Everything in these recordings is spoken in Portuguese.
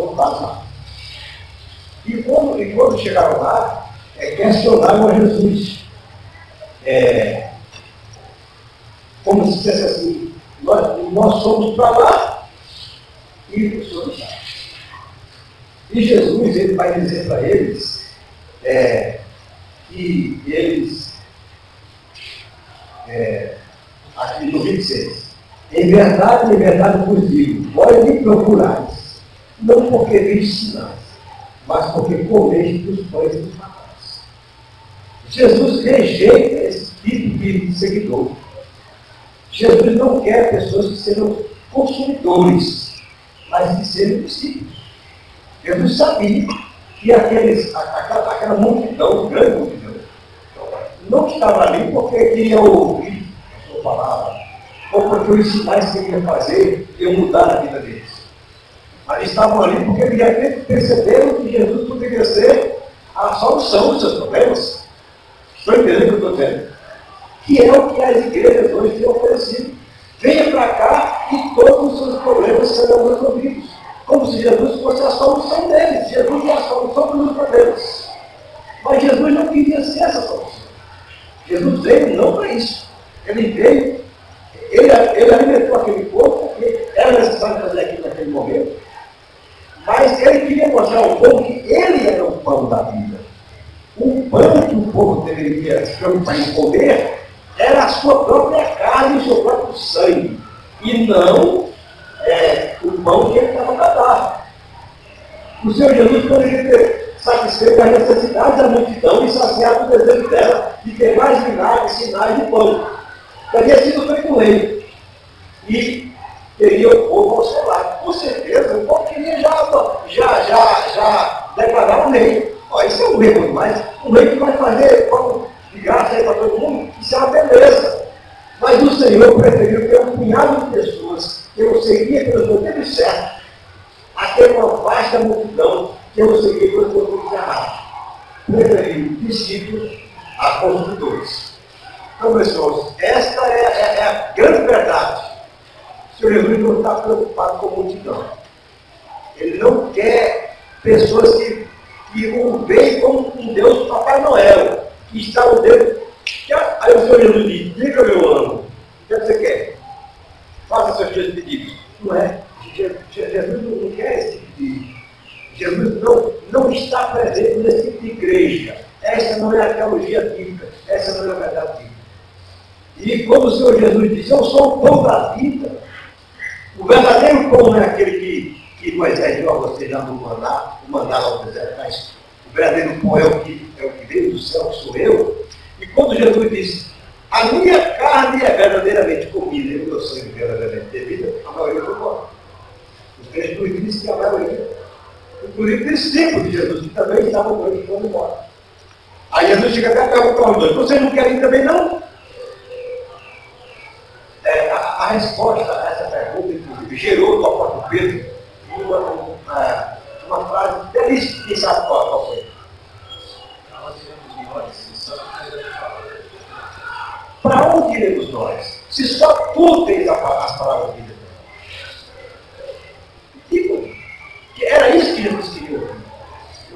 voltaram lá. E quando chegaram lá, questionaram a Jesus. Como se dissesse assim, nós somos para lá e o Senhor está. E Jesus, ele vai dizer para eles que eles, aqui no 26, em verdade vos digo, vós me procurais, não porque vistes sinais, mas porque comeis dos pães e dos matais. Jesus rejeita esse tipo de seguidor. Jesus não quer pessoas que sejam consumidores, mas que sejam discípulos. Jesus sabia que aquela multidão, grande multidão, não estava ali porque queria ouvir a sua palavra, ou porque os sinais que ele ia fazer iam mudar a vida deles. Mas estavam ali porque eles já perceberam que Jesus poderia ser a solução dos seus problemas. Estou entendendo o que eu estou dizendo? Que é o que as igrejas hoje têm oferecido. Venha para cá e todos os seus problemas serão resolvidos. Como se Jesus fosse a solução deles. Jesus é a solução dos problemas. Mas Jesus não queria ser essa solução. Jesus veio não para isso. Ele veio, ele alimentou aquele povo, porque era necessário fazer aquilo naquele momento. Mas ele queria mostrar ao povo que ele era o pão da vida. O pão que o povo deveria se preocupar em comer era a sua própria carne e o seu próprio sangue. E não o pão que ele estava para dar. O Senhor Jesus poderia ter satisfeito as necessidades da multidão e saciado o desejo dela de ter mais milagres, sinais de pão. Teria sido feito com ele. E teria o povo ao seu lado. Com certeza, o povo queria já declarar um rei. Isso é um rei muito mais. Um rei que vai fazer pão de graça aí para todo mundo. Isso é uma beleza. Mas o Senhor preferiu ter um punhado de pessoas que eu seguia pelos motivos certos, até uma vasta multidão que eu seguia pelos motivos errados. Preferiu discípulos a consumidores. Então, pessoas, esta é a grande verdade. O Senhor Jesus não está preocupado com a multidão. Ele não quer pessoas que o veem como um Deus Papai Noel, que está no dedo. Aí o Senhor Jesus diz, diga meu amo, o que você quer? Faça seus dias de pedidos. Não é? Jesus não quer esse tipo de pedido. Jesus não está presente nesse tipo de igreja. Essa não é a teologia bíblica, essa não é a verdade bíblica. E como o Senhor Jesus disse, eu sou o pão da vida. O verdadeiro pão não é aquele que Moisés deu a você já no maná, o maná lá no deserto, mas o verdadeiro pão é o que veio do céu, que sou eu. E quando Jesus disse, a minha carne é verdadeiramente comida e o meu sangue verdadeiramente bebida, a maioria foi embora. Os três dizem que a maioria, inclusive discípulos de Jesus, que também estavam com eles, foram embora. Aí Jesus chega até a perguntar aos dois, vocês não querem também não? A resposta a essa pergunta, inclusive, gerou do apóstolo Pedro uma frase belíssima, quem sabe qual foi? Para onde iremos nós? Se só tu tens as palavras de Deus. Que era isso que Jesus queria ouvir.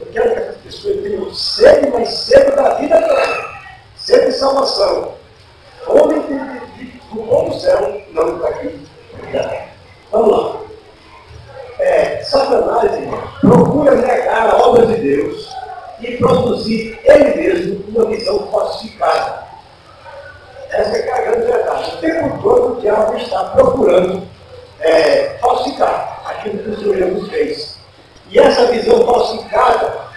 Eu quero que essas pessoas tenham sede, mas sede da vida eterna. Sede de salvação. Homem do bom do céu, não está aqui. Vamos lá. Satanás, irmão, procura negar a obra de Deus e produzir ele mesmo uma visão falsificada. Essa é a grande verdade. O tempo todo o diabo está procurando falsificar aquilo que o Senhor Jesus fez. E essa visão falsificada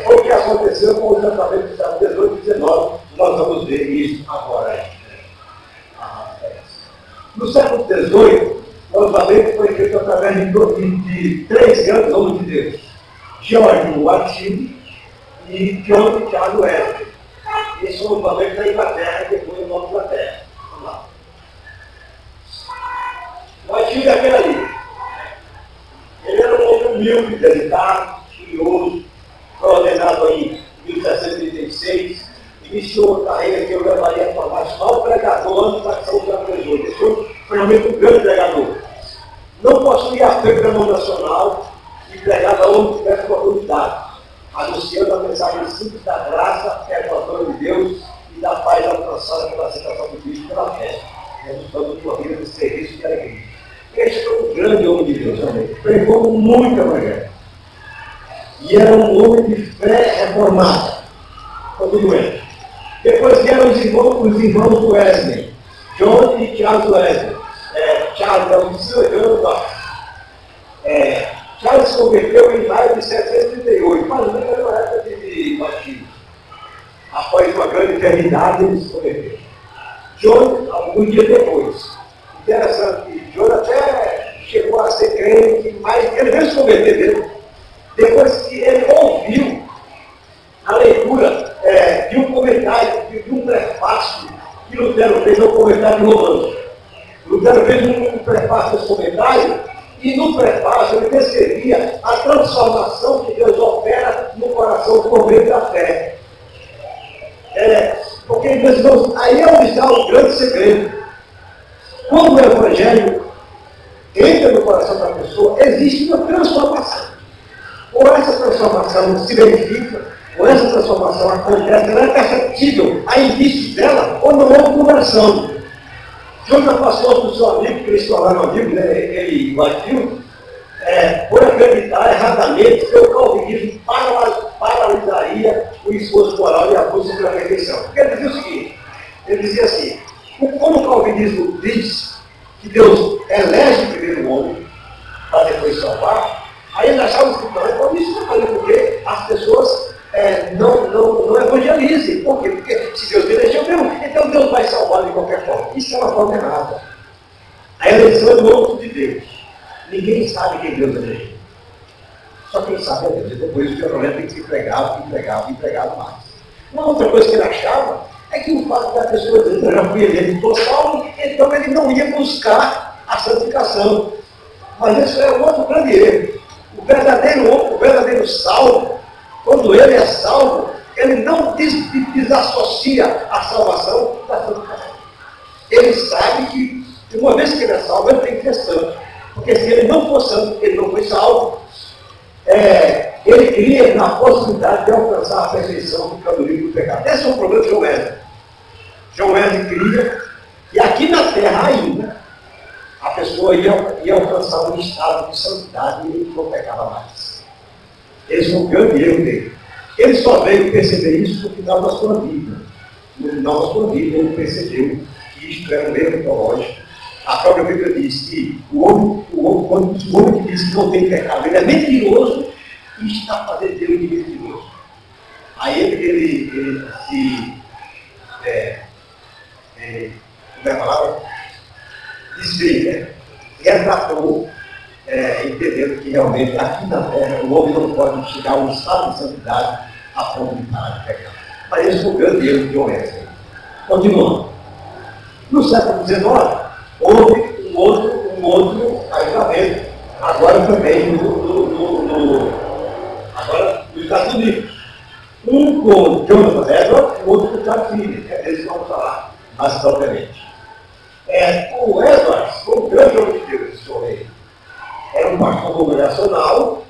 foi o que aconteceu com o tratamento de Salmo 18 e 19. Nós vamos ver isso agora. No século XVIII, o alfabeto foi feito através de três grandes homens de Deus: George Whitefield e John Charles Wesley. Esse é o alfabeto da Inglaterra, e depois o nome da Inglaterra. Vamos lá. Whitefield é aquele ali. Ele era um homem humilde, dedicado, estudioso, foi ordenado em 1736, iniciou a carreira que eu levaria a formar só o pregador antes da ação da pessoa. Esse foi realmente um grande pregador. Não possuía apego denominacional e pregava onde tivesse oportunidade, anunciando a mensagem simples da graça, que é a palavra de Deus, e da paz alcançada pela aceitação de Cristo pela fé, resultando de uma vida de serviço e alegria. Este foi um grande homem de Deus também. Pregou muito evangelho. E era um homem de fé reformada. Quando doente. Depois vieram os irmãos Wesley, John e Charles Wesley. Charles é o senhor Charles se converteu em maio de 738, mais ou menos na época de batismo. Após uma grande eternidade, ele se converteu. John, alguns dias depois. Interessante que John até chegou a ser crente, mas ele veio se converter dele. Depois que ele ouviu a leitura de um comentário, de um prefácio que Lutero fez ao comentário de Romanos. Lutero fez um prefácio desse comentário, e no prefácio ele descrevia a transformação que Deus opera no coração por meio da fé. Porque, meus irmãos, aí é onde está o grande segredo. Quando o Evangelho entra no coração da pessoa, existe uma transformação. Ou essa transformação se verifica, ou essa transformação acontece, ela é perceptível a indício dela, ou não houve conversão. John já passou para o seu amigo, que eles tornaram amigo, né? Ele batiu, por acreditar erradamente que o calvinismo paralisaria o esforço moral e a busca pela perfeição. Porque ele dizia o seguinte, ele dizia assim, quando o calvinismo diz que Deus elege primeiro o homem para depois salvar, aí eles achavam que não é calvinista, porque as pessoas não evangelizem. Por quê? Porque se Deus elegeu mesmo, então Deus vai salvar de qualquer forma. Isso é uma forma errada. A eleição é do outro de Deus. Ninguém sabe quem Deus elegeu. Só quem sabe é Deus. E depois o problema tem que ser empregado mais. Uma outra coisa que ele achava é que o fato da pessoa dizer, eu já fui eleito por salvo, então ele não ia buscar a santificação. Mas isso é um outro grande erro. O verdadeiro salvo, quando ele é salvo, ele não desassocia a salvação da santificação. Ele sabe que, uma vez que ele é salvo, ele tem que ser santo. Porque se ele não for santo, ele não foi salvo. Ele cria na possibilidade de alcançar a perfeição do caminho do pecado. Esse é o problema de John Wesley. John Wesley cria, e aqui na terra ainda, a pessoa ia alcançar um estado de santidade e não pecava mais. Esse foi o grande erro dele. Ele só veio perceber isso no final da sua vida. No final da sua vida, ele percebeu que isto era um erro teológico. A própria Bíblia diz que o homem que diz que não tem pecado, ele é mentiroso e está fazendo Deus de mentiroso. Aí ele como é a palavra? Desvia, retratou, entendendo que realmente aqui na terra o homem não pode chegar a um estado de santidade a ponto de parar de pecar. Mas esse foi o grande erro de John Wesley. Continuando. No século XIX, houve um outro avivamento, agora também agora nos Estados Unidos. Um com Jonathan Edwards e o outro com Charles Finney. Eles vão falar mais propriamente. O Edwards foi um grande homem de Deus, esse homem. Era um pastor congregacional,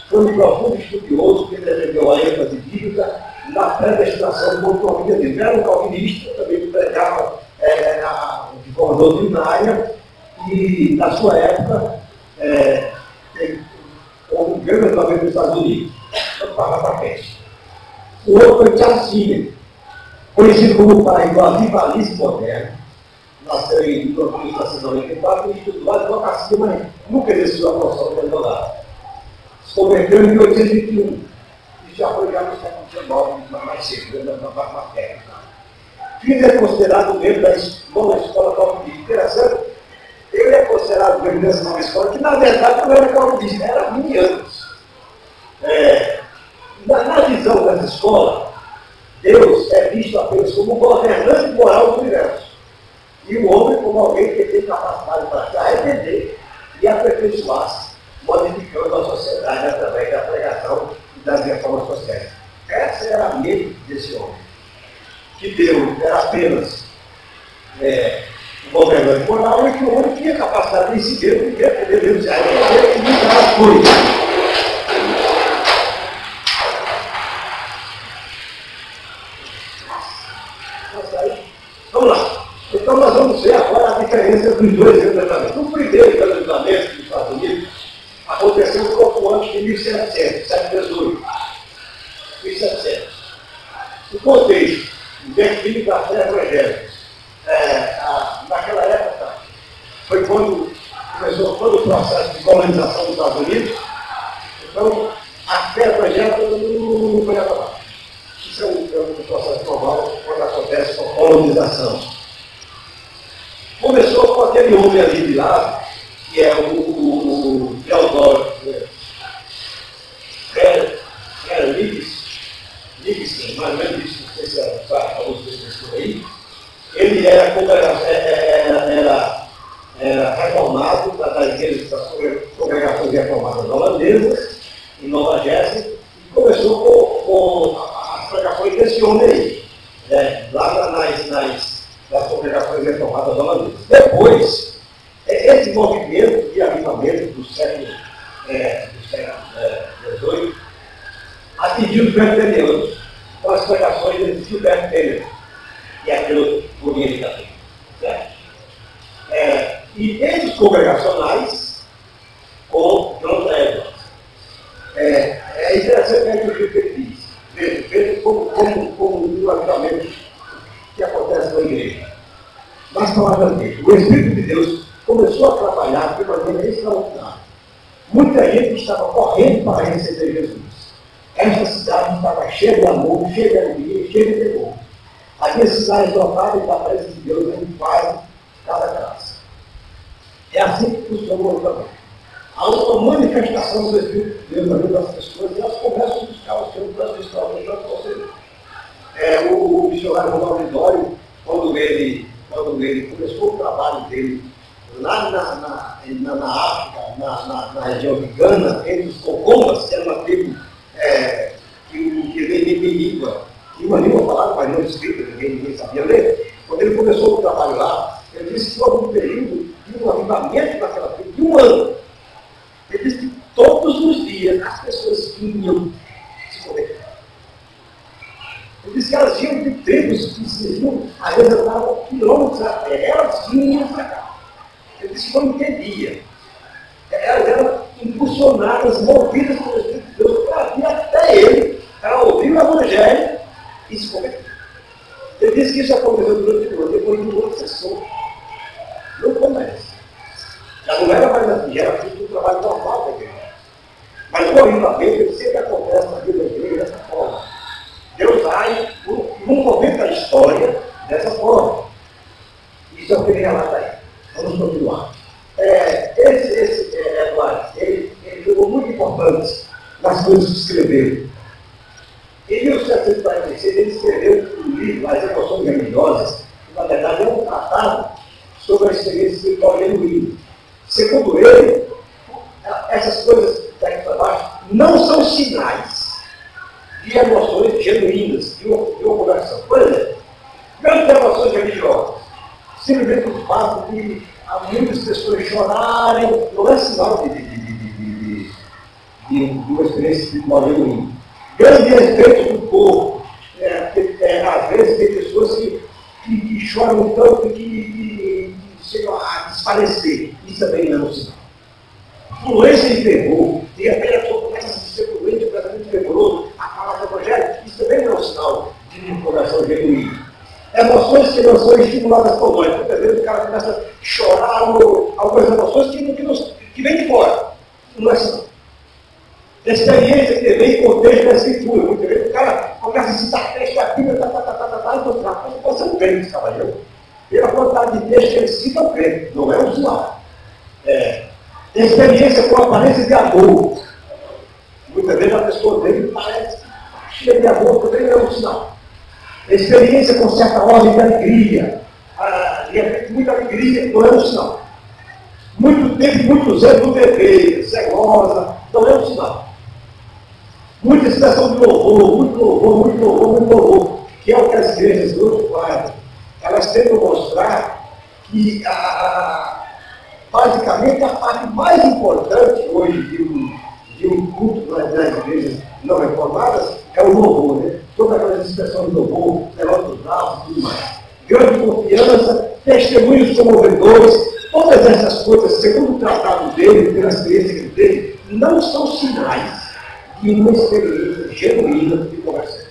foi um profundo estudioso que defendeu a ênfase bíblica na predestinação do povo de Deus. Era um calvinista, também pregava de forma doutrinária, e na sua época houve um grande avivamento nos Estados Unidos, para a peste. O outro foi Charles Finney, conhecido como o pai do avivalismo moderno. Nasceu em 1994 e estudou a advocacia, mas nunca exerceu a função de advogado. Se converteu em 1821 e já foi já no século XIX, mais cedo, na matéria. Finney é considerado membro da nova escola calvinista. Interessante, ele é considerado membro dessa nova escola, que na verdade não era calvinista, era arminianos. Na visão dessa escola, Deus é visto apenas como um governante moral do universo. E o homem como alguém que tem capacidade para se arrepender e aperfeiçoar-se, modificando a sociedade através da pregação e das reformas sociais. Essa era a mente desse homem. Que Deus era apenas um governante moral e que o homem tinha capacidade de si mesmo de defender Deus e mudar as coisas. vamos ver agora a diferença dos dois legislamentos. O primeiro legislamento dos Estados Unidos aconteceu um pouco antes de 1700, 718. 1700. O contexto, o declínio da fé evangélica, naquela época, foi quando começou todo o processo de colonização dos Estados Unidos. Então, a fé evangélica não foi acabada. Isso é um processo normal quando acontece com a colonização. Começou com aquele homem ali de lá, que é o Theodore Nixon, mais ou menos isso, não sei se é para vocês por aí. Ele era reformado da igreja das congregações reformadas holandesas, em Nova Jersey, e começou com as pregações desse homem aí, lá nas congregações reformadas holandesas. Depois, esse movimento de avivamento do século XVIII atingiu os presbiterianos com as pregações de Gilbert Taylor, que é aquele bonito também. E entre os congregacionais, com John Edwards. É interessante o que ele diz. Veja como um avivamento que acontece na igreja. Mas, palavras o Espírito de Deus começou a trabalhar de maneira extraordinária. Muita gente estava correndo para receber Jesus. Essa cidade estava cheia de amor, cheia de alegria, cheia de temor. Havia cidades lotadas da presença de Deus em quase cada graça. É assim que funciona o avivamento. Há uma manifestação do Espírito de Deus na vida das pessoas e elas começam a buscar o seu plano extraordinário. O missionário Ronaldo Dório, quando ele começou o trabalho dele lá na África, na região de Gana, entre os Cocombas, que era uma tribo que vem de língua, e uma língua falada, mas não escrita, ninguém sabia ler. Quando ele começou o trabalho lá, ele disse que houve um período de um avivamento naquela tribo de um ano. Ele disse que todos os dias as pessoas vinham se conectar. Ele disse que elas vinham de tribos que se vinham, às vezes andavam quilômetros a pé, elas vinham para cá. Ele disse que não entendia. Elas eram impulsionadas, movidas pelo Espírito de Deus para vir até ele, para ouvir o Evangelho e se converter. Ele disse que isso aconteceu durante o ano, depois de um ano cessou. Não começa. Já não era mais assim, já era tudo um trabalho normal da igreja. Mas o avivamento, ele sempre acontece na vida da igreja dessa forma. Deus age num momento da história dessa forma. Isso é o que ele relata aí. Vamos continuar. Esse Eduardo, ele foi muito importante nas coisas que escreveu. Em 1746, ele escreveu um livro, As Emoções Religiosas, que na verdade é um tratado sobre a experiência espiritual genuína. Segundo ele, essas coisas daqui para baixo não são sinais de emoções genuínas, de uma conversão. Por exemplo, grandes emoções religiosas, simplesmente o fato de muitas pessoas chorarem, não é sinal de uma experiência espiritual genuína. Grande respeito do povo. Às vezes tem pessoas que choram tanto que chegam a desfalecer. Isso também não é um sinal. Fluência em fervor. De repente a pessoa começa a ser fluente, completamente fervoroso, a falar do Evangelho. Isso também não é um sinal de um coração genuíno. Emoções que não são estimuladas por nós. Muitas vezes o cara começa a chorar algumas emoções que vêm de fora. Não é sinal. Experiência que vem em contexto da escritura. Muitas vezes o cara começa a citar texto da Bíblia, então você não crente, cavaleiro. Pela quantidade de texto que ele cita, o crente. Não é um sinal. Experiência com aparência de amor. Muitas vezes a pessoa dele parece cheia de amor, também não é um sinal. Experiência com certa ordem de alegria. De repente, muita alegria não é um sinal. Muito tempo, muitos anos no dever, cegosa, não é um sinal. Muita expressão de louvor, muito louvor, que é o que as igrejas hoje fazem. Elas tentam mostrar que, basicamente, a parte mais importante hoje de um culto nas igrejas não reformadas é o louvor, né? Todas aquelas expressões de louvor, negócio dos braços e tudo mais. Grande confiança testemunhos comovedores, todas essas coisas, segundo o tratado dele, pela experiência dele, não são sinais de uma experiência genuína de conversão.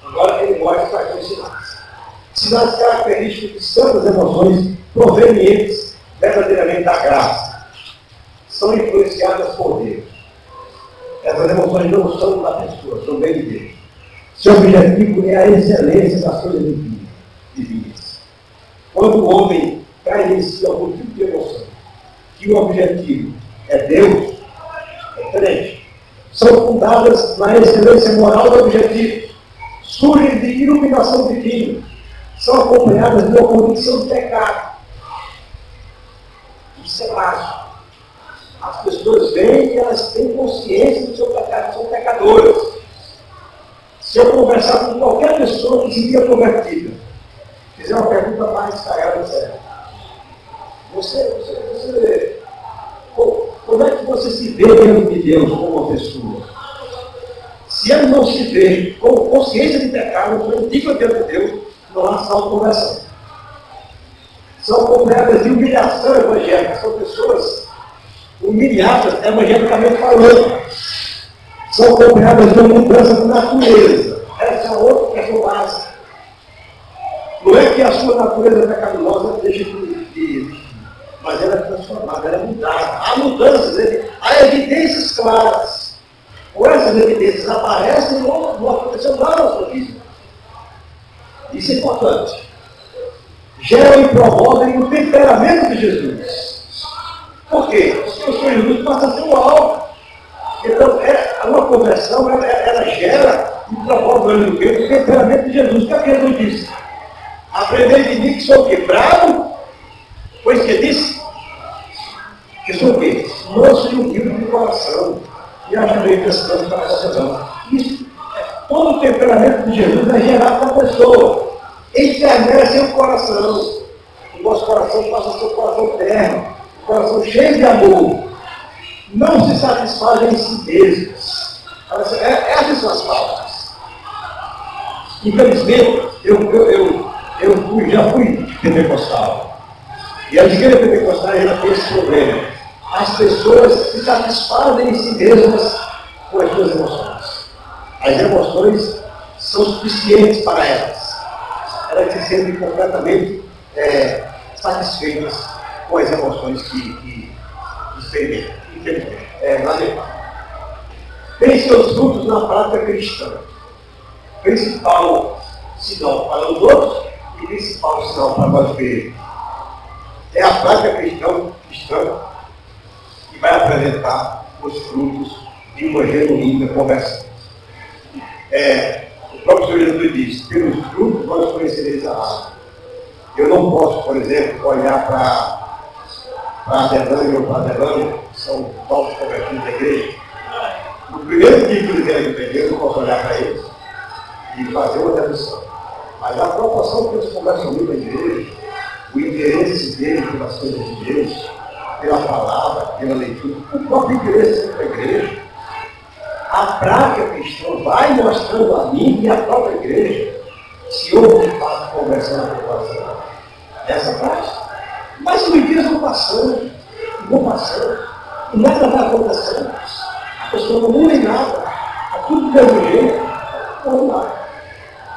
Agora ele mostra quais são os sinais. Sinais característicos de santas emoções provenientes verdadeiramente da graça. São influenciadas por Deus. Essas emoções não são da pessoa, são bem de Deus. Seu objetivo é a excelência das coisas divinas. Quando o homem traz em si algum tipo de emoção, que o objetivo é Deus, é diferente. São fundadas na excelência moral do objetivo. Surgem de iluminação divina. São acompanhadas de uma condição de pecado. Isso é básico. As pessoas veem que elas têm consciência do seu pecado, são pecadoras. Se eu conversar com qualquer pessoa que seria convertida, fizer uma pergunta mais caiada, como é que você se vê diante de Deus como uma pessoa? Se ele não se vê com consciência de pecado, não digno diante de Deus, não há salvo-conversão. São acompanhadas de humilhação evangélica, são pessoas humilhadas evangelicamente falando. São acompanhadas de uma mudança de natureza. Essa é outra questão básica. Não é que a sua natureza pecaminosa deixa de existir, mas ela é transformada, ela é mudada. Há mudanças, há evidências claras. Ou essas evidências aparecem ou não aconteceu nada na sua vida. Isso é importante. Geram e promovem o temperamento de Jesus. Por quê? Porque o Senhor Jesus passa a ser o alvo. Então, uma conversão, ela gera e promove o temperamento de Jesus. O que é que Jesus disse? Aprendei de mim que sou quebrado, pois que disse? Que sou o quê? Moço e humilde de coração. E ajudei pessoas para a sociedade. Isso, todo o temperamento de Jesus é gerado na pessoa. Enternece o coração. O nosso coração passa a ser um coração terno, um coração cheio de amor. Não se satisfazem em si mesmos. Essas são as palavras. Infelizmente, já fui pentecostal. E a igreja pentecostal ainda tem esse problema. As pessoas se satisfazem em si mesmas com as suas emoções. As emoções são suficientes para elas. Elas se sentem completamente satisfeitas com as emoções que experimentam. Tem seus frutos na prática cristã. Principal sinal para os outros e principal sinal para nós mesmos. É a prática cristã que vai apresentar os frutos de uma genuína conversão. O próprio Senhor Jesus diz: pelos frutos nós conhecereis a árvore. Eu não posso, por exemplo, olhar para Adelane ou para Adelane, que são novos convertidos da igreja. No primeiro dia que eles vierem do igreja, eu não posso olhar para eles e fazer uma dedução. Mas a proporção que eles conversam muito na igreja, o interesse deles pelas coisas de Deus, pela palavra, pela leitura, o próprio interesse da igreja, a prática cristã vai mostrando a mim e a própria igreja se houve de fato conversão na população. Essa prática. Mas os dias vão passando, e nada vai acontecendo. A pessoa não muda em nada, está tudo do mesmo jeito, não vai.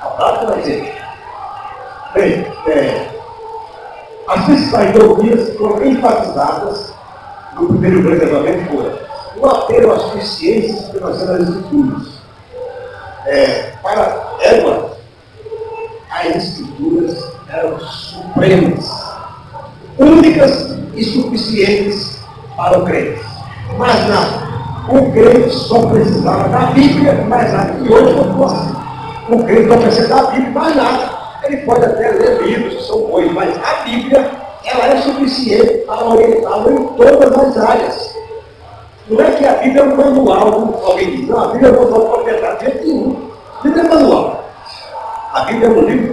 A prática vai dizer. Bem, as principais doutrinas que foram enfatizadas no primeiro grande avivamento foram o apelo às consciências pelas Escrituras. Para Edward, as Escrituras eram supremas, únicas e suficientes para o crente. Mas nada. O crente só precisava da Bíblia, mais nada. E hoje não assim. O crente só precisa da Bíblia, mais nada. Ele pode até ler livros que são bons, mas a Bíblia, ela é suficiente para orientá-lo em todas as áreas. Não é que a Bíblia é um manual, como alguém diz. Não, a Bíblia é um manual para pegar gente nenhum. A Bíblia é manual. A Bíblia é um livro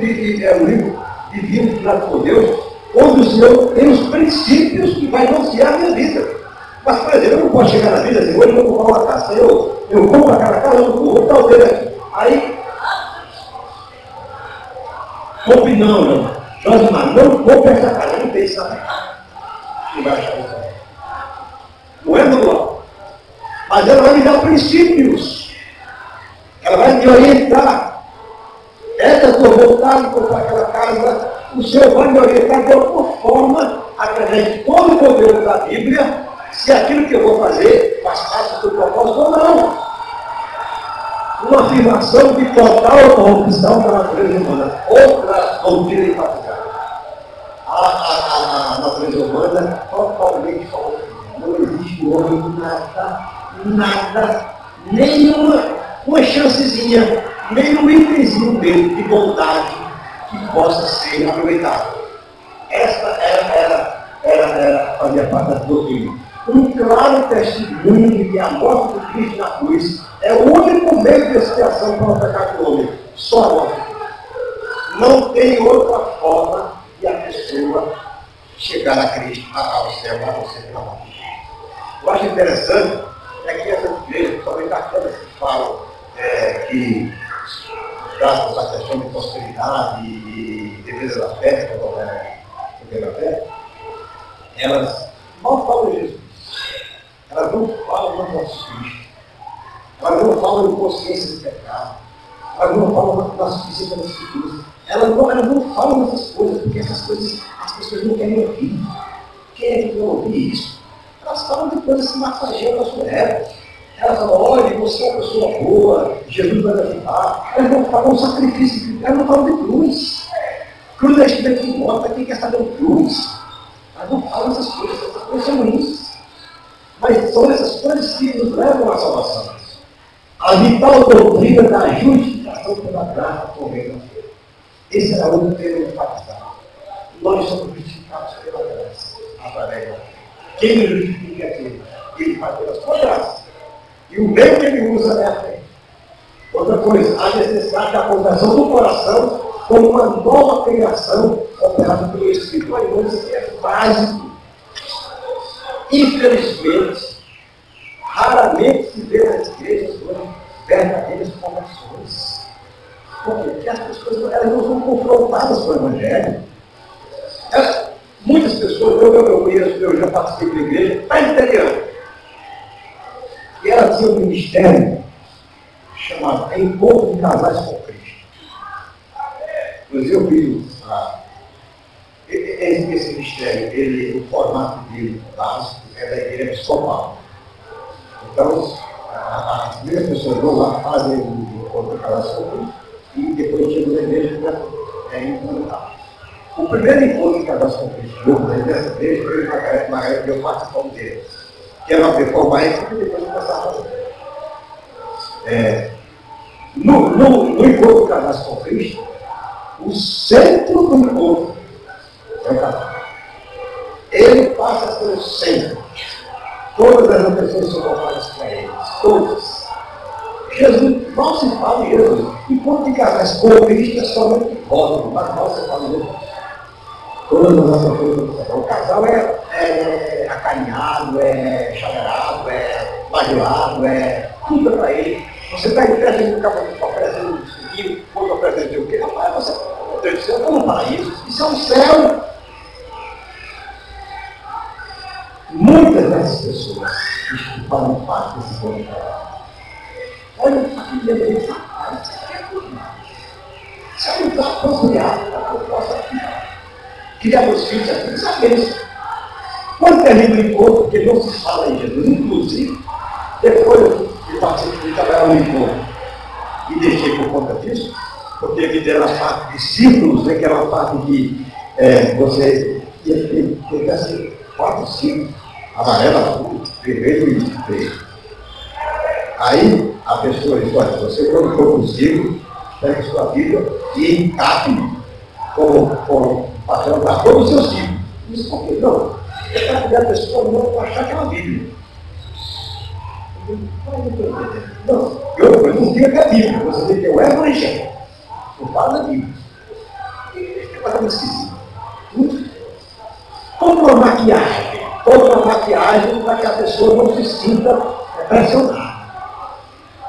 divino criado por Deus, onde o Senhor tem os princípios que vai nortear a minha vida. Mas, por exemplo, eu não posso chegar na vida e dizer: hoje eu vou comprar uma casa. Eu compro aquela casa, eu vou botar o dedo aqui. Aí, Compre não. Josimar, não compre essa casa, não tem isso também. Não vai achar isso também. Não é manual. Mas ela vai me dar princípios. Ela vai me orientar. Essa sua vontade de comprar aquela casa, o Senhor vai me orientar de alguma forma, através de todo o conteúdo da Bíblia, se aquilo que eu vou fazer faz parte do seu propósito ou não. Uma afirmação de total corrupção da natureza humana. Outra doutrina empatizada. A natureza humana é totalmente corrompida. Não existe homem, nada, uma chancezinha, nem um itrezinho dele de bondade que possa ser aproveitado. Essa fazia parte da doutrina. Um claro testemunho de que a morte de Cristo na cruz é o único meio de expiação para o pecado do homem. Só a morte. Não tem outra forma de a pessoa chegar a Cristo, ao céu, a você pela morte. Eu acho interessante é que essas igrejas, principalmente aquelas que falam que tratam essa questão de prosperidade e defesa da fé, elas mal falam de Jesus. Elas não falam do nosso Cristo. Elas não falam de consciência de pecado. Elas não falam da suficiência das escrituras. Elas não falam dessas coisas, porque essas coisas as pessoas não querem ouvir. Querem não ouvir isso. Elas falam de coisas que massageiam a sua época. Elas falam, olha, você é uma pessoa boa, Jesus vai ajudar. Elas não falam de sacrifício, elas não falam de cruz. Cruz é isso que importa, quem quer saber de cruz? Elas não falam essas coisas são ruins. Mas são essas coisas que nos levam à salvação. A vital doutrina da justificação pela graça por meio da fé. Esse era o tema enfatizado. Nós somos justificados pela graça, através da fé. Quem nos justifica é Deus. Ele faz pela sua graça. E o meio que ele usa é a fé. Outra coisa, a necessidade da conversão do coração como uma nova criação operada pelo Espírito. Olha, isso é básico. Infelizmente, raramente se vê nas igrejas verdadeiras conversões. Por quê? Porque as pessoas elas não são confrontadas com o Evangelho. Muitas pessoas, eu conheço, eu já participei da igreja, presbiteriana. E ela tinha um ministério chamado Encontro de Casais com Cristo. Mas eu vi esse ministério, o formato dele básico é da igreja episcopal. Então, as primeiras pessoas vão lá, fazem o encontro de casais com Cristo e depois chegam na igreja para implantar. O primeiro encontro de casais com Cristo dessa igreja foi o Margarete que eu participamos dele. Que era uma performance que depois eu passava a fazer. No encontro de casais com Cristo, o centro do encontro é o casal. Ele passa a ser o centro. Todas as pessoas são voltadas para ele. Todas. Jesus, mal se fala em Jesus. Enquanto de casais com Cristo é somente rótulo, mas mal se fala em Jesus. Todas as nossas coisas. O casal é acarinhado, é chaveirado, é bajulado, tudo para ele. Você está em festa e acaba oferecendo um seguinho, quando oferece o quê? Rapaz, você, meu Deus do céu, como para isso? Isso é um céu. Muitas dessas pessoas que fazem parte desse povo, olha a família deles, rapaz, isso aqui é tudo. Isso é um lugar apropriado para que eu possa criar meus filhos aqui, sabemos. Quando termina o encontro, porque não se fala em Jesus, inclusive, depois de participar de trabalhar no encontro, e deixei por conta disso, porque me deram a parte de círculos, né, que era uma parte que você ia ter assim, 4 círculos, amarelo, azul, vermelho e preto. Aí a pessoa diz, olha, você quando for para o círculo, pegue sua Bíblia e encape com o papel da todo o seu círculo. Isso por quê? Não. É para que a pessoa não achar que é uma Bíblia. Não, eu não digo que é Bíblia, você tem que ter o Evangelho. Não fala da Bíblia. É uma coisa esquisita. Toda uma maquiagem para que a pessoa não se sinta pressionada.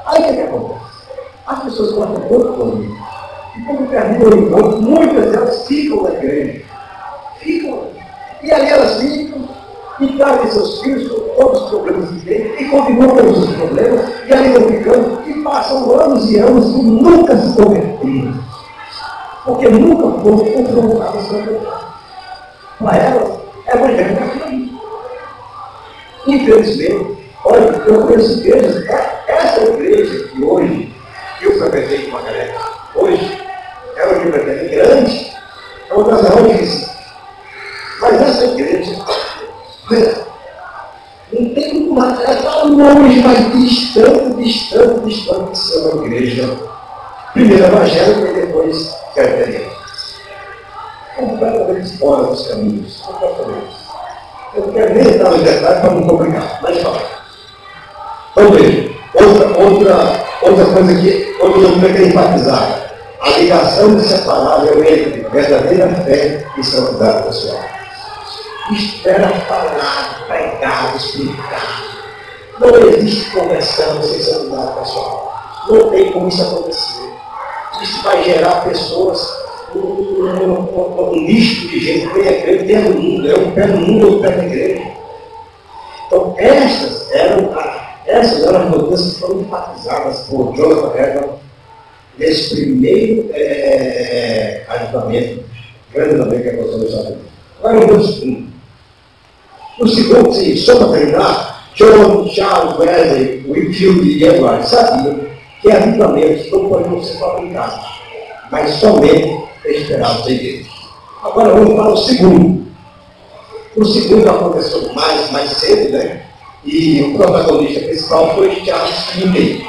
Aí o que acontece? As pessoas gostam tanto comigo, E quando terminam o encontro, muitas delas ficam na igreja. Ficam. E ali elas ficam, e trazem seus filhos com todos os problemas que têm, e continuam com os problemas, e ali vão ficando, e passam anos e anos e nunca se converteram. Porque nunca foram confrontadas com a verdade. Para elas, é uma igreja gratuita. Infelizmente, olha, eu conheço igrejas, essa igreja que hoje, que eu frequentei com a galera, hoje, é uma igreja grande, é uma casal de Recife. Mas essa igreja, não tem muito mais, ela está longe, mas distante de ser uma igreja, primeiro evangélica e depois carteriana. Completamente fora dos caminhos, completamente. Eu não quero nem entrar no detalhe para não complicar, mas fala. Então veja, outra coisa que eu quero enfatizar, a ligação inseparável entre verdadeira fé e santidade pessoal. Espera falar, pregar, explicar. Não existe conversão sem santidade pessoal. Não tem como isso acontecer. Isso vai gerar pessoas, um nicho de gente que tem a igreja dentro do mundo. É um pé no mundo, outro pé na igreja. Então, essas eram as mudanças que foram enfatizadas por Jonathan Edwards nesse primeiro ajuntamento, grande também que é a Constituição dos Estados Unidos. Agora vamos ao segundo. O segundo, sim, só para terminar, John, Charles, Wesley, Whitfield e Edwards sabiam que avivamentos não podiam ser fabricados, mas somente esperados em Deus. Agora vamos para o segundo. O segundo aconteceu mais cedo, né? E o protagonista principal foi Charles Finney.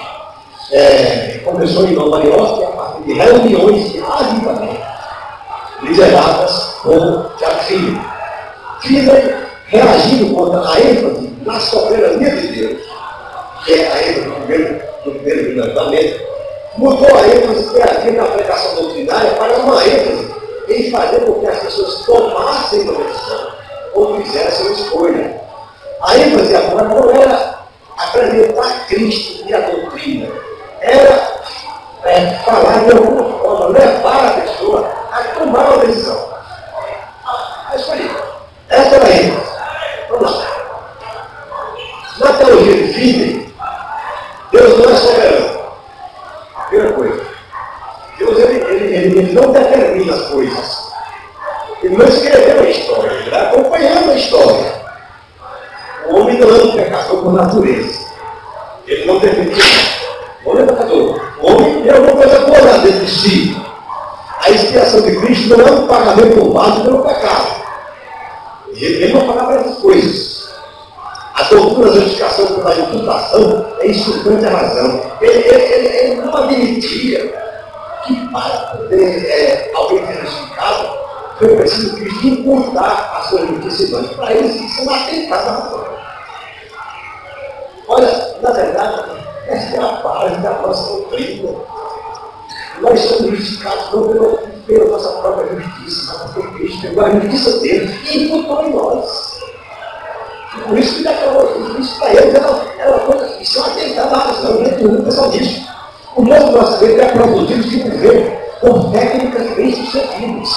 Começou em Nova York a partir de reuniões de avivamento lideradas por Charles Finney. Finney, reagindo contra a ênfase na soberania de Deus, que é a ênfase do primeiro levantamento, mudou a ênfase que havia na pregação doutrinária para uma ênfase em fazer com que as pessoas tomassem uma decisão ou fizessem uma escolha. A ênfase agora não era apresentar Cristo e a doutrina, era falar de alguma forma, levar a pessoa a tomar uma decisão. Essa era a ênfase. Vamos lá. Na teologia de Finney, Deus não é soberano. Primeira coisa. Deus ele não determina as coisas. Ele não escreveu a história, ele está acompanhando a história. O homem não é um pecador por natureza. Ele não defende isso. O homem é pecador. O homem é uma coisa boa dentro de si. A expiação de Cristo não é um pagamento roubado pelo pecado. Ele não pagava essas coisas. A doutrina da justificação pela imputação é insultante à razão. Ele não admitia que para poder alguém ser justificado foi preciso Cristo imputar a sua justiça. Para eles isso é um atentado à razão. Olha, na verdade, essa é a base da nossa doutrina. Nós somos justificados não pela nossa própria justiça, mas porque Cristo pegou a justiça dele e imputou em nós. E por isso que declarou isso para eles era uma coisa, isso é um atentado à razão, não tem pessoal disso. O nosso brasileiro é produzido de viver com técnicas bem sucedidas.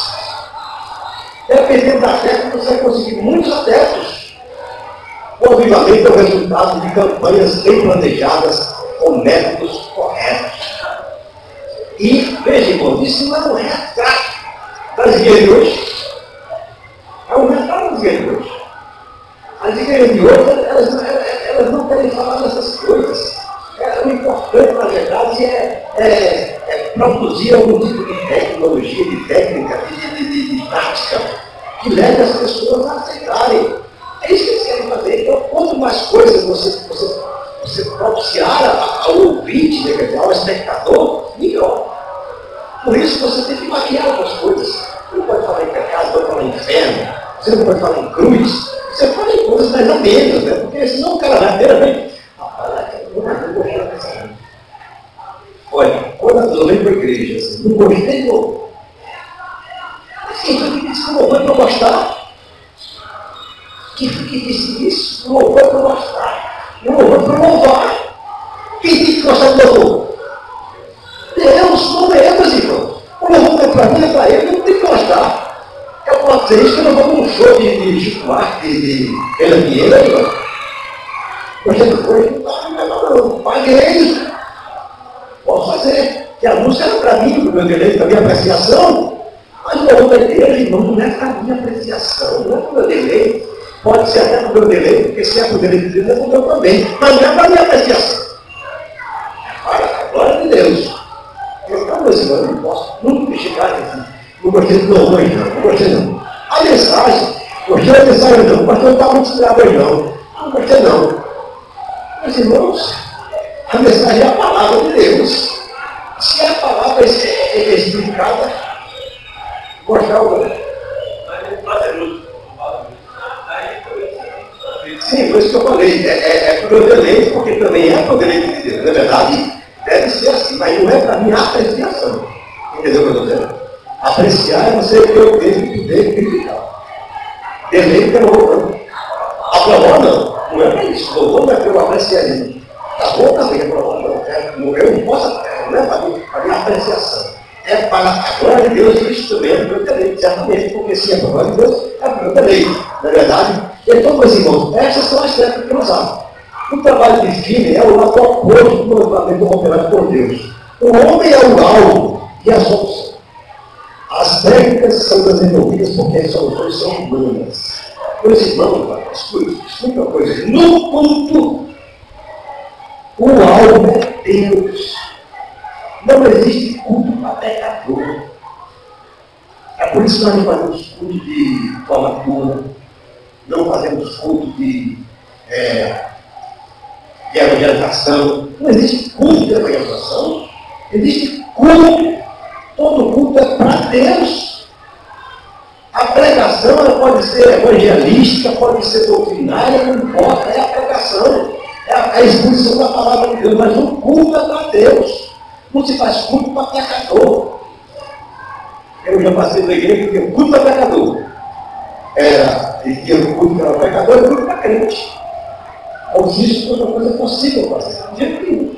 Dependendo da técnica, você vai conseguir muitos adeptos. O avivamento é o resultado de campanhas bem planejadas com métodos corretos. E, veja, irmão, isso não é um retrato das igrejas de hoje. É um retrato das igrejas de hoje. As igrejas de hoje, elas não querem falar dessas coisas. O importante, na verdade, é produzir algum tipo de tecnologia, de técnica, de tática, que leve as pessoas a aceitarem. É isso que eles querem fazer. Então, quanto mais coisas você propiciar ao ouvinte, né, quer dizer, ao espectador, melhor. Por isso você tem que maquiar algumas coisas. Você não pode falar em pecado, não pode falar em inferno, você não pode falar em cruz, você fala em coisas mais ou menos, né? Porque senão o cara vai ter, né? Olha, quando eu venho para a igreja, assim, não gostei de novo. Assim, eu disse que não foi para gostar. Quem disse isso? Não foi para gostar. Não foi para louvar. Quem disse que gostar de louvor? Deus, não é, meus irmãos. Quando eu vou para mim, é para ele, eu não tenho que gostar. Eu posso dizer isso, eu não vou num show de Chico Buarque, de Ela Vieira, gostei do coisa, não paguei isso. Posso fazer. Que a música era para mim, para o meu deleite, para a minha apreciação. Mas o outra dele, irmão, não é para a minha apreciação, não é para o meu deleite. Pode ser até para o meu deleite, porque se é para o deleite dele, é para o meu também. Mas não é para a minha apreciação. Olha, glória de Deus. Eu não posso nunca me chegar aqui. Não gostei do louvor, não gostei não. A mensagem, gostei da mensagem não, mas não está muito inspirado hoje não gostei não. Meus irmãos, a mensagem é a palavra de Deus. Se a palavra é explicada, gostar ou não. Sim, foi isso que eu falei. É para o meu deleite, porque também é para o deleite de Deus. Na verdade, deve ser assim, mas não é para a minha apreciação. Entendeu o que eu estou dizendo? Apreciar é você ter o tempo de poder criticar. Deleite é louvor. Aprovar não. Não é para isso. Louvor não é para eu apreciar ainda. Tá bom também, aprovar não. Eu não posso, não é para a minha apreciação. É para a glória de Deus, isso também é para o meu deleite, certamente, porque se é para a glória de Deus, é para o meu deleite. Na verdade, então, meus irmãos, essas são as técnicas que nós usamos. O trabalho de filho é o lado oposto do tratamento operado por Deus. O homem é o alvo e a solução. As técnicas são desenvolvidas porque as soluções são humanas. Meus irmãos, escuta uma coisa. No culto, o alvo é Deus. Não existe culto para pecador. É por isso que nós não fazemos culto de formatura, não fazemos culto de evangelização. Não existe culto de evangelização. Existe culto. Todo culto é para Deus. A pregação ela pode ser evangelística, pode ser doutrinária, não importa. É a pregação. É a exposição da palavra de Deus. Mas o culto é para Deus. Não se faz culto para pecador. Eu já passei na igreja que tinha culto para pecador. E tinha o culto para pecador e o culto para crente. Ou se isso foi uma coisa possível fazer. De jeito nenhum.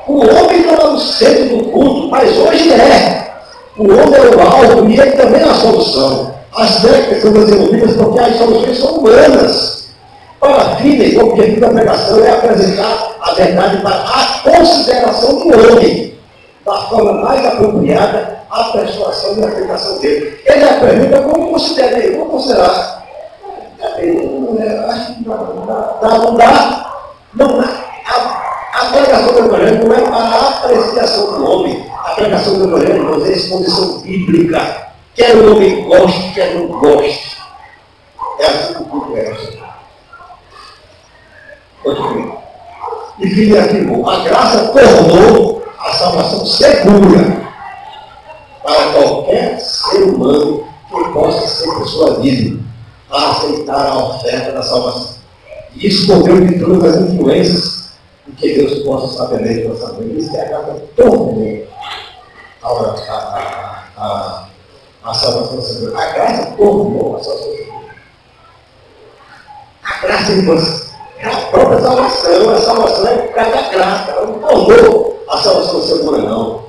O homem não é o centro do culto, mas hoje é. O homem é o alvo e ele também é a solução. As técnicas são desenvolvidas porque as soluções são humanas. Para filhos, o objetivo da pregação é apresentar a verdade para a consideração do homem, da forma mais apropriada, a persuasão e a aplicação dele. Ele apresenta como considera, ele vou considerar. Acho que não dá. A pregação do Evangelho não é para a apreciação do homem. A pregação do Evangelho é exposição bíblica. Quer o homem goste, quer não goste. É assim que o culto é. E Filipe afirmou, a graça tornou a salvação segura para qualquer ser humano que possa ser persuadido a aceitar a oferta da salvação. E isso moveu de todas as influências em que Deus possa estabelecer na nossa vida. Isso é a graça tornou a salvação segura. A graça tornou a salvação segura. A graça de você. É a própria salvação. A salvação é por causa da graça. Ela não tornou a salvação segura, não.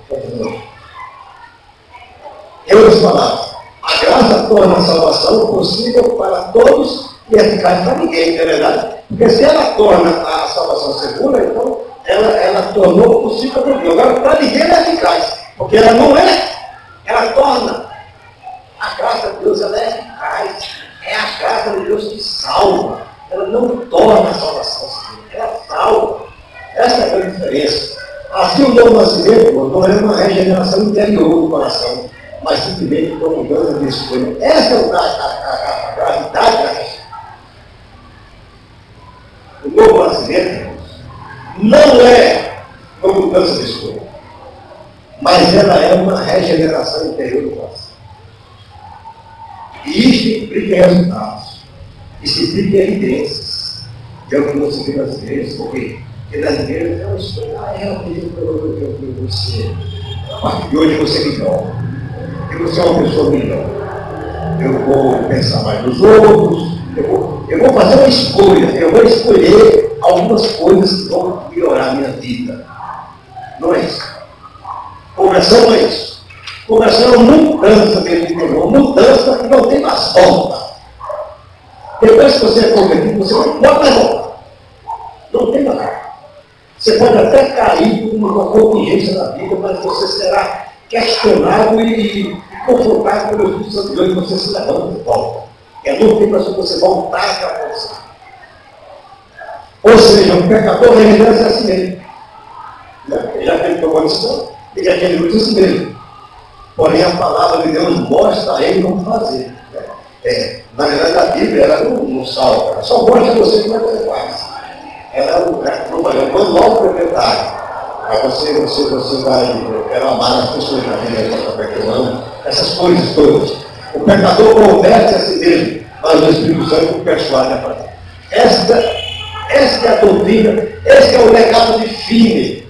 Em outras palavras, a graça torna a salvação possível para todos e eficaz para ninguém, não é verdade? Porque se ela torna a salvação segura, então ela tornou possível para ninguém. Agora, para ninguém ela é eficaz. Porque ela não é, ela torna. A graça de Deus ela é eficaz. É a graça de Deus que salva. Ela não torna a salvação segura, ela salva. Essa é a grande diferença. Assim o novo nascimento não é uma regeneração interior do coração, mas simplesmente uma mudança de escolha. Essa é a gravidade da questão. O novo nascimento não é uma mudança de escolha, mas ela é uma regeneração interior do coração. E isso implica resultados. Isso implica evidências. Eu que não se vê nas igrejas, porque nas igrejas é uma escolha. Eu acredito que você. A partir de hoje você me melhor. E você é uma pessoa melhor. Eu vou pensar mais nos outros. Eu vou fazer uma escolha. Eu vou escolher algumas coisas que vão melhorar a minha vida. Não é isso. Conversão não é isso. começou uma mudança dentro de mim, uma mudança que não tem mais volta. Depois que você é convertido, você não pode mais voltar. Não tem mais. Você pode até cair por uma contingência da vida, mas você será questionado e confrontado pelo Espírito Santo de Deus, e você se levanta e volta. É no tempo para você voltar para você. Ou seja, o pecador regenera-se a si mesmo. Ele já tem condição, ele já tem luz a si mesmo. Porém, a palavra de Deus mostra a ele como fazer. Na verdade, a Bíblia era um salmo. Ela só mostra você como é que você faz. Ela é um manual proprietário. Aí você vai, eu quero amar as pessoas na vida, que eu amo, essas coisas todas. O pecador converte a si mesmo, mas o Espírito Santo o persuade a fazer. Esta é a doutrina, esse é o legado de Finney.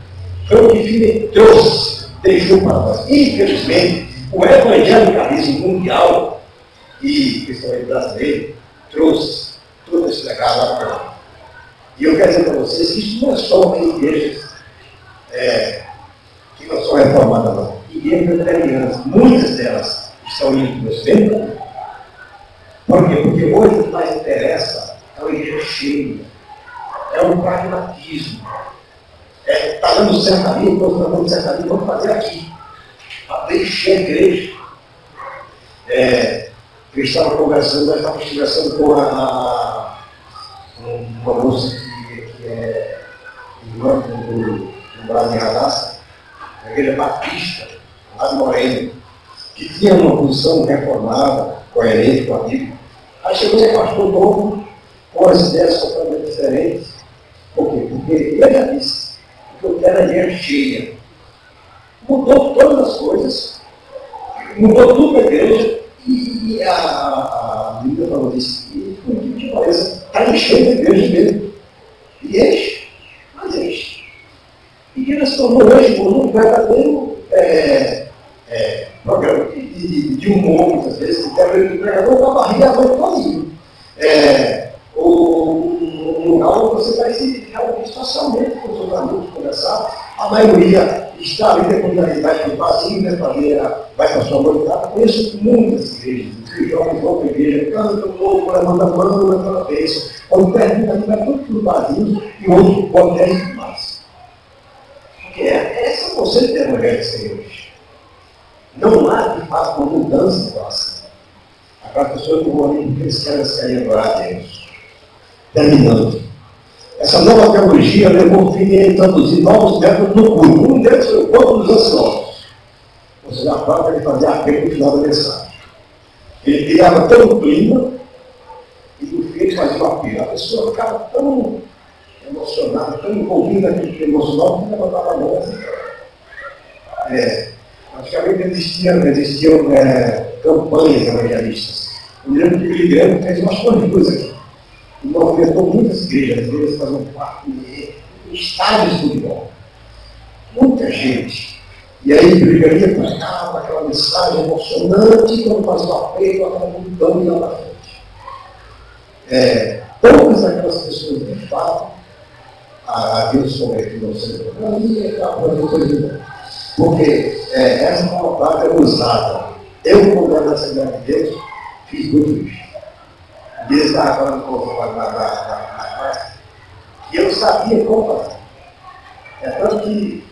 Foi o que Finney trouxe, deixou para nós. Infelizmente, o evangelicalismo mundial e principalmente brasileiro trouxe todo esse legado para nós. E eu quero dizer para vocês que isso não é só em igrejas que não são reformadas, não. Igrejas presbiterianas, muitas delas estão indo para os templos. Por quê? Porque hoje o que mais interessa é uma igreja cheia, é um pragmatismo. Está dando certo ali, então está dando certo ali, vamos fazer aqui, para encher a igreja. Eu estava conversando, nós estávamos conversando com uma moça que é irmã do Brasil Radassa, a igreja batista, lá de Moreno, que tinha uma posição reformada, coerente com a Bíblia. Aí chegou um pastor novo, com as ideias completamente diferentes. Por quê? Porque ele já disse que eu quero a igreja cheia. Mudou todas as coisas, mudou tudo a igreja, e a Bíblia falou isso, e por que pareça, está enchendo a igreja mesmo. E enche, mas enche. E que se tornou hoje um verdadeiro programa de humor, muitas vezes, que quer ver o pregador com a barriga a noite todinho. Um lugar onde você vai se realmente socialmente com os seus amigos conversar. A maioria está ali depois da idade do vazio, né, vai para a sua noite. Conheço muitas igrejas, que os jovens vão para a igreja, canta um louco, levanta a mão, levanta a bênção. Quando termina, vai tudo vazio e o outro pode ter isso mais. Porque esse é o conceito do evangelho que tem hoje. Não há, de fato, uma mudança no coração. Aquela pessoa que o homem cristãs querem adorar a Deus. Terminando. Essa nova teologia levou o fim a introduzir novos métodos no culto. Um deles foi o corpo dos anciões. Ou seja, a própria de fazer apelo no final da mensagem. Ele criava todo o clima e no fim ele fazia o apelo. A pessoa ficava tão emocionada, tão envolvida naquele emocional que levantava a mão assim. Praticamente existiam campanhas evangelistas. Eu me lembro que o Billy Graham fez umas coisas aqui. E movimentou muitas igrejas faziam parte de estádios de futebol. Muita gente. E aí o Billy Graham pregava aquela mensagem emocionante, quando fazia o apelo, aquela multidão ia na frente. Todas aquelas pessoas de fato, a Deus convertido ao Senhor. Porque essa palavra é usada. Eu, como era da Assembleia de Deus, fiz muito isso. Desde agora no povo na e eu sabia como fazer. Tanto que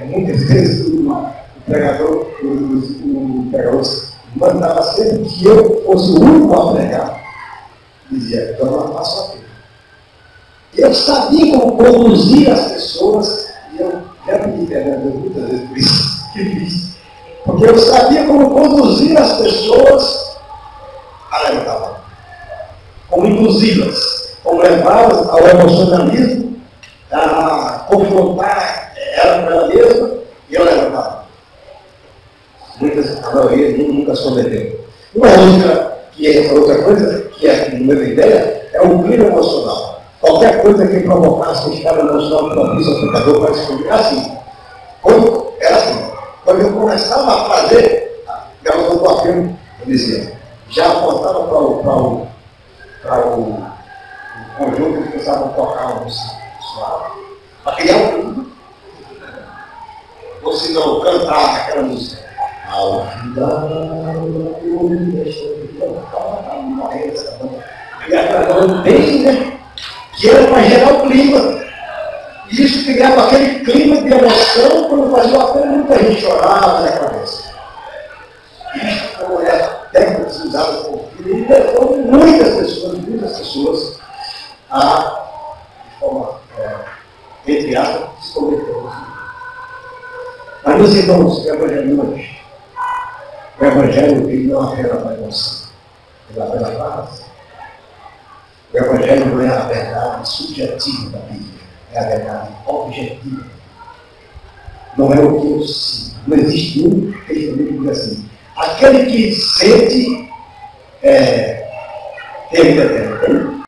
muitas vezes o pregador mandava sempre que eu fosse o único a pregar. Dizia, então eu faço aquilo. Eu sabia como conduzir as pessoas, e eu já pedi perdão muitas vezes por isso que fiz. Porque eu sabia como conduzir as pessoas a levantar, como induzi-las, como levá-las ao emocionalismo, a confrontar ela com ela mesma e eu levantava. A maioria nunca sobreviveu. Uma outra coisa, que é no meu ideia, é o clima emocional. Qualquer coisa que provocasse o cara emocional para o pecador para descobrir, assim. Era assim. Quando eu começava a fazer, garotando do apelo, eu dizia, já apontava para o conjunto que precisavam tocar uma música suave, para criar um mundo. Ou se não, cantar aquela música. Ao final, eu me deixei morrer essa coisa. E agora bem, né? Que era para gerar o clima. E isso criava aquele clima de emoção quando fazia uma coisa, muita gente chorava na cabeça. Isso, como é técnicas usadas por filho, e levou muitas pessoas a, de forma, entre aspas, se cometer. Mas, meus irmãos, o Evangelho hoje, o Evangelho ele não apela para a emoção, ele apela para a razão. O Evangelho não é a verdade subjetiva da Bíblia, é a verdade objetiva. Não é o que eu sinto. Não existe um que diz assim. Aquele que sente, tem vida eterna.